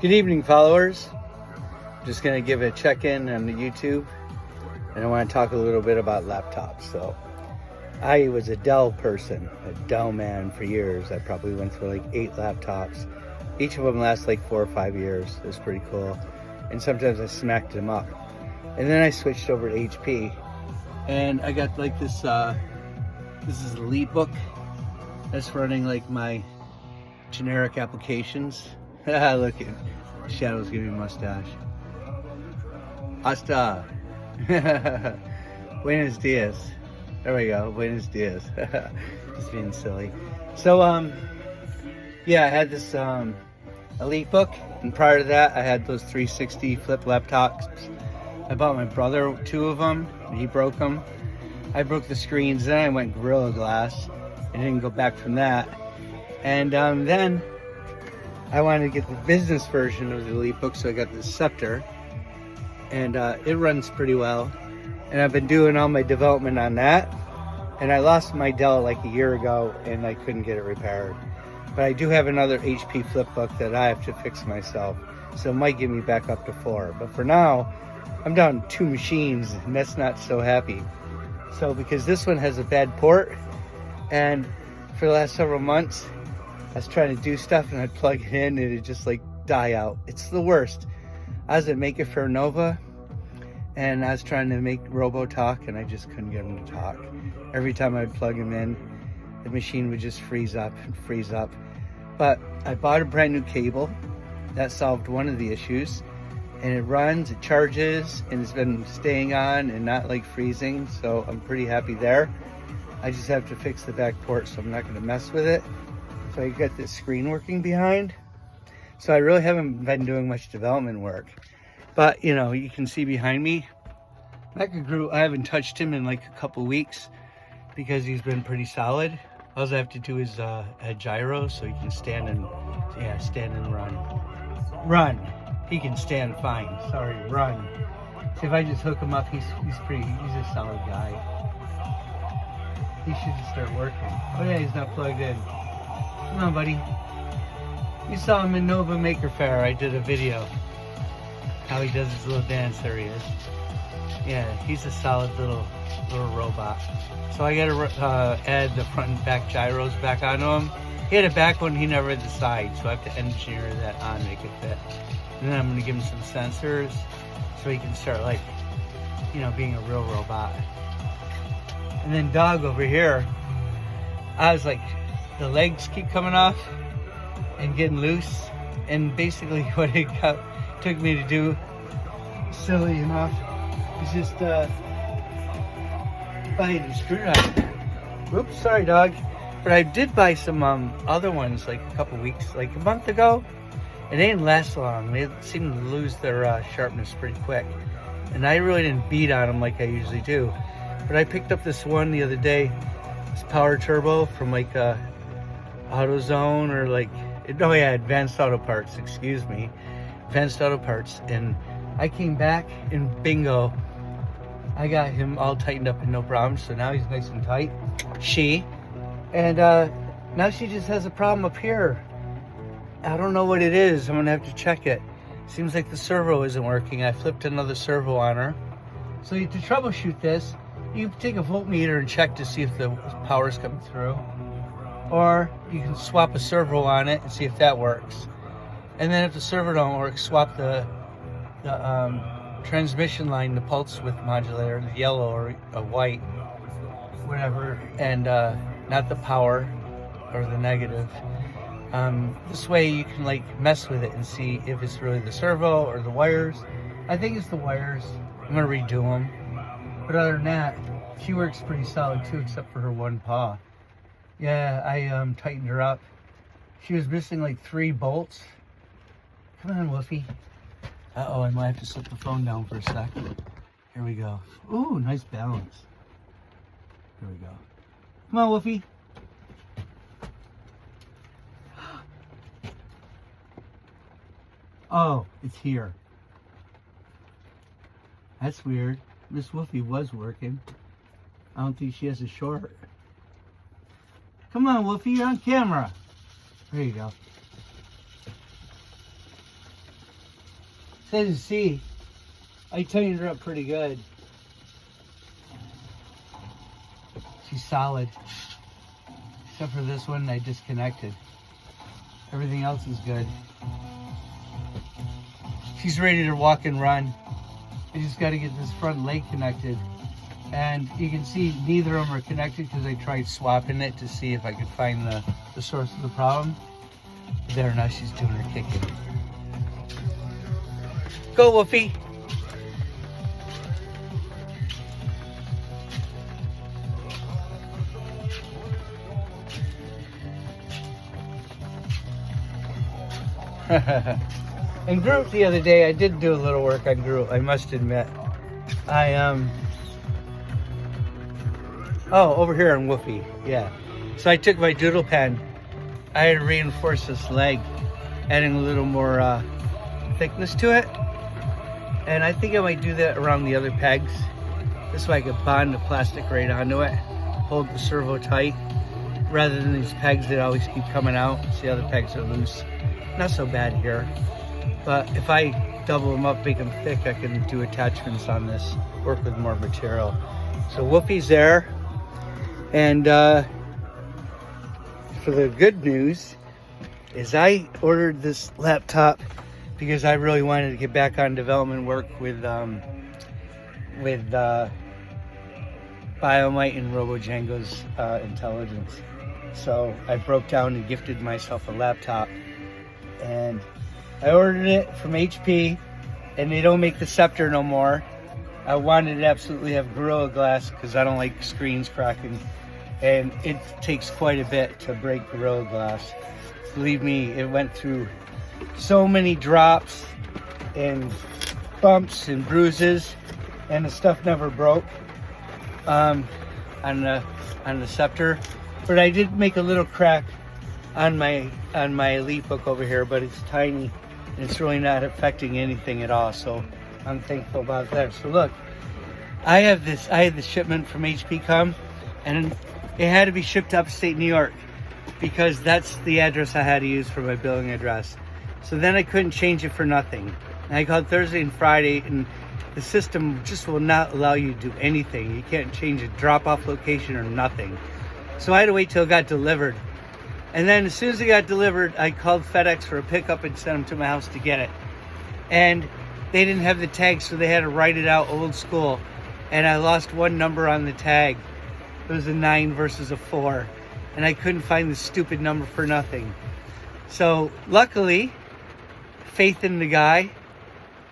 Good evening, followers. Just gonna give a check-in on the YouTube, and I want to talk a little bit about laptops. So I was a Dell person, a Dell man for years. I probably went through like 8 laptops. Each of them lasts like 4 or 5 years. It was pretty cool. And sometimes I smacked them up. And then I switched over to HP, and I got like this, this is OmniBook that's running like my generic applications. Look at Shadow's giving me a mustache. Hasta. Buenos dias. There we go. Buenos dias. Just being silly. So, yeah, I had this OmniBook, and prior to that, I had those 360 flip laptops. I bought my brother 2 of them. He broke them. I broke the screens. Then I went Gorilla Glass, and didn't go back from that. And then I wanted to get the business version of the OmniBook, so I got the Scepter, and it runs pretty well. And I've been doing all my development on that. And I lost my Dell like a year ago, and I couldn't get it repaired. But I do have another HP Flipbook that I have to fix myself, so it might get me back up to 4. But for now, I'm down 2 machines, and that's not so happy. So because this one has a bad port, and for the last several months, I was trying to do stuff and I'd plug it in and it'd just like die out. It's the worst. I was at Make It Fair Nova, and I was trying to make Robo talk, and I just couldn't get him to talk. Every time I'd plug him in, the machine would just freeze up and freeze up. But I bought a brand new cable. That solved one of the issues. And it runs, it charges, and it's been staying on and not like freezing. So I'm pretty happy there. I just have to fix the back port, so I'm not gonna mess with it. So I got this screen working behind. So I really haven't been doing much development work. But you know, you can see behind me, Mechagrew, I haven't touched him in like a couple weeks because he's been pretty solid. All I have to do is add gyro so he can stand and, yeah, stand and run. Run. He can stand fine. Sorry, run. See, if I just hook him up, he's a solid guy. He should just start working. Oh yeah, he's not plugged in. Come on, buddy. You saw him in Nova Maker Faire. I did a video how he does his little dance. There he is. Yeah, he's a solid little robot. So I gotta add the front and back gyros back onto him. He had a back one, he never had the side, so I have to engineer that on, make it fit. And then I'm gonna give him some sensors so he can start like, you know, being a real robot. And then dog over here, I was like, the legs keep coming off and getting loose. And basically what it took me to do, silly enough, is just buy a screwdriver. Whoops, sorry dog. But I did buy some other ones like a couple weeks, like a month ago. And they didn't last long. They seem to lose their sharpness pretty quick. And I really didn't beat on them like I usually do. But I picked up this one the other day, this Power Turbo from like AutoZone or like, oh yeah, Advanced Auto Parts, excuse me. Advanced Auto Parts. And I came back and bingo, I got him all tightened up and no problem. So now he's nice and tight. And now she just has a problem up here. I don't know what it is. I'm gonna have to check it. Seems like the servo isn't working. I flipped another servo on her. So to troubleshoot this, you take a voltmeter and check to see if the power's coming through. Or you can swap a servo on it and see if that works. And then if the servo don't work, swap the transmission line, the pulse width modulator, the yellow or a white, whatever, and not the power or the negative. This way you can like mess with it and see if it's really the servo or the wires. I think it's the wires. I'm gonna redo them. But other than that, she works pretty solid too, except for her one paw. Yeah, I tightened her up. She was missing like 3 bolts. Come on, Woofy. Uh-oh, I might have to slip the phone down for a second. Here we go. Ooh, nice balance. Here we go. Come on, Woofy. Oh, it's here. That's weird. Miss Woofy was working. I don't think she has a short. Come on, Woofy, you're on camera. There you go. So as you see, I tightened her up pretty good. She's solid. Except for this one I disconnected. Everything else is good. She's ready to walk and run. I just got to get this front leg connected. And you can see neither of them are connected because I tried swapping it to see if I could find the source of the problem. There, now she's doing her kicking. Go, Wolfie. And Groot the other day, I did do a little work on Groot, I must admit. Oh, over here on Wolfie, yeah. So I took my doodle pen, I had to reinforce this leg, adding a little more thickness to it. And I think I might do that around the other pegs. This way I could bond the plastic right onto it, hold the servo tight, rather than these pegs that always keep coming out. See how the pegs are loose. Not so bad here. But if I double them up, make them thick, I can do attachments on this, work with more material. So Wolfie's there. And for the good news is I ordered this laptop because I really wanted to get back on development work with Biomite and RoboJango's intelligence. So I broke down and gifted myself a laptop, and I ordered it from HP, and they don't make the Scepter no more. I wanted to absolutely have Gorilla Glass because I don't like screens cracking, and it takes quite a bit to break Gorilla Glass. Believe me, it went through so many drops and bumps and bruises, and the stuff never broke on the Scepter. But I did make a little crack on my EliteBook over here, but it's tiny and it's really not affecting anything at all. So I'm thankful about that. So look, I had the shipment from HP come, and it had to be shipped to upstate New York because that's the address I had to use for my billing address. So then I couldn't change it for nothing. And I called Thursday and Friday, and the system just will not allow you to do anything. You can't change a drop-off location or nothing. So I had to wait till it got delivered. And then as soon as it got delivered, I called FedEx for a pickup and sent them to my house to get it. And they didn't have the tag, so they had to write it out old school. And I lost one number on the tag. It was a 9 versus a 4. And I couldn't find the stupid number for nothing. So luckily, faith in the guy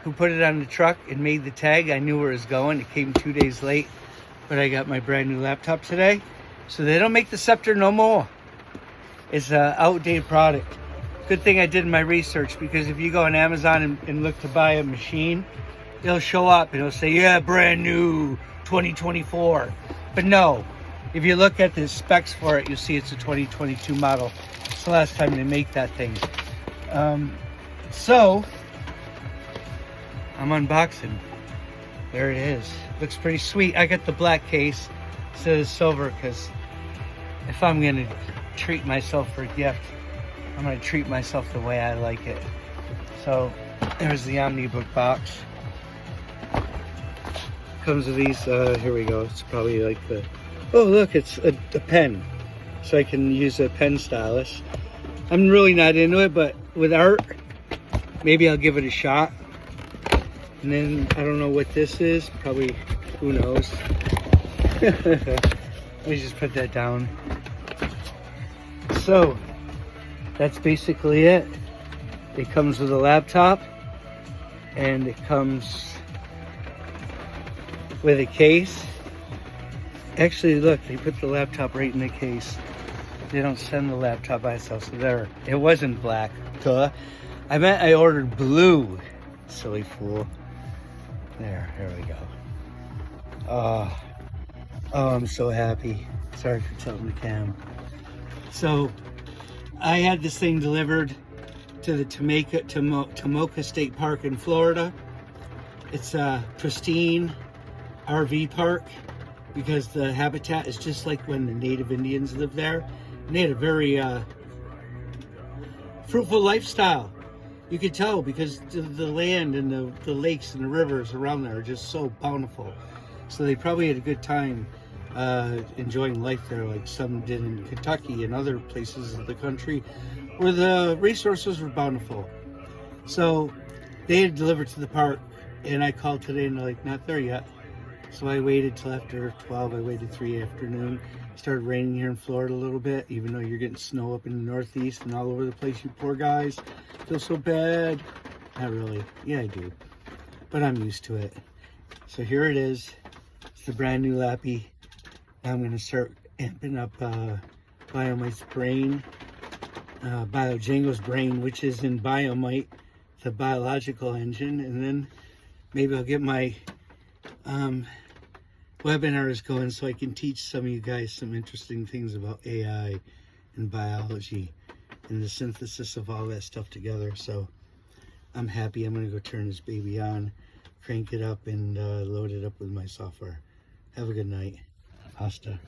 who put it on the truck and made the tag, I knew where it was going. It came 2 days late, but I got my brand new laptop today. So they don't make the Scepter no more. It's an outdated product. Good thing I did my research, because if you go on Amazon and look to buy a machine, it'll show up and it'll say, yeah, brand new 2024. But no, if you look at the specs for it, you'll see it's a 2022 model. It's the last time they make that thing. So I'm unboxing. There it is. Looks pretty sweet. I got the black case instead of silver, because if I'm gonna treat myself for a gift, I'm gonna treat myself the way I like it. So there's the OmniBook box. Comes with these, here we go. It's probably like the, oh look, it's a pen. So I can use a pen stylus. I'm really not into it, but with art, maybe I'll give it a shot. And then I don't know what this is, probably, who knows. Let me just put that down. So that's basically it. It comes with a laptop, and it comes with a case. Actually, look, they put the laptop right in the case. They don't send the laptop by itself, so there. It wasn't black, duh. I meant I ordered blue, silly fool. There, we go. Oh, I'm so happy. Sorry for tilting the cam. So, I had this thing delivered to the Tomoka State Park in Florida. It's a pristine RV park because the habitat is just like when the native Indians lived there. And they had a very fruitful lifestyle. You can tell because the land and the lakes and the rivers around there are just so bountiful. So they probably had a good time enjoying life there, like some did in Kentucky and other places of the country where the resources were bountiful. So they had delivered to the park, and I called today and they're like, not there yet. So I waited till after 12. I waited 3 afternoon. Started raining here in Florida a little bit, even though you're getting snow up in the Northeast and all over the place. You poor guys. Feel so bad. Not really. Yeah, I do. But I'm used to it. So here it is. It's the brand new Lappy. Now I'm going to start amping up Biomite's brain. RoboJango's brain, which is in Biomite, the biological engine. And then maybe I'll get my webinars going so I can teach some of you guys some interesting things about AI and biology and the synthesis of all that stuff together. So I'm happy. I'm going to go turn this baby on, crank it up, and load it up with my software. Have a good night. Hasta.